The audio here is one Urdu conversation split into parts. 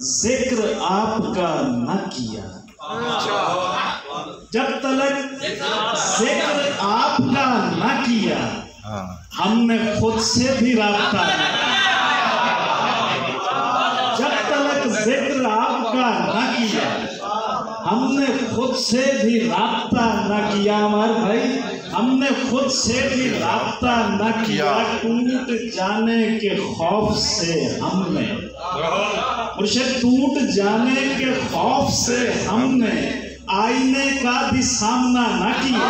ذکر آپ کا نہ کیا، جب تلک ذکر آپ کا نہ کیا ہم نے خود سے بھی رابطہ نہ کیا، جب تلک ذکر آپ کا نہ کیا ہم نے خود سے بھی رابطہ نہ کیا۔ ہمارے بھائی ہم نے خود سے بھی رابطہ نہ کیا، ٹوٹ جانے کے خوف سے ہم نے، مرشد ٹوٹ جانے کے خوف سے ہم نے آئینے کا بھی سامنا نہ کیا،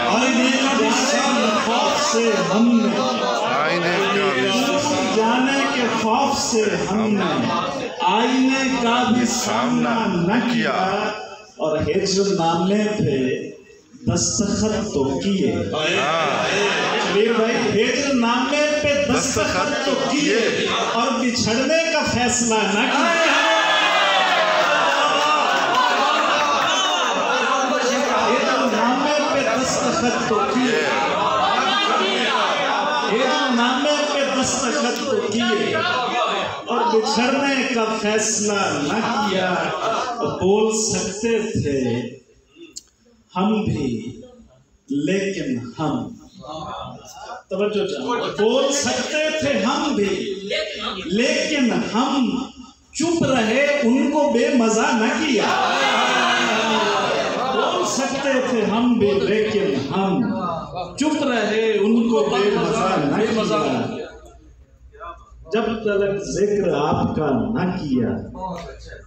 آئینے کا بھی خوف سے ہم نے، ٹوٹ جانے کے خوف سے ہم نے آئینے کا بھی سامنا نہ کیا، اور ہجر نامے پہ دستخط تو کیے، شبیر بھائی ہجر نامے پہ دستخط تو کیے اور بچھڑنے کا فیصلہ نہ کیا، ہجر نامے پہ دستخط تو کیے، ہجر نامے پہ دستخط تو کیے اور بچھڑنے کا فیصلہ نہ کیا۔ بول سکتے تھے ہم بھی لیکن ہم، توجہ چاہوں، بول سکتے تھے ہم بھی لیکن ہم چپ رہے، ان کو بے مزہ نہ کیا، بول سکتے تھے ہم بھی لیکن ہم چپ رہے، ان کو بے مزہ نہ کیا، جب تک ذکر آپ کا نہ کیا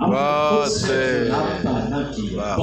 ہم خود سے رابطہ نہ کیا۔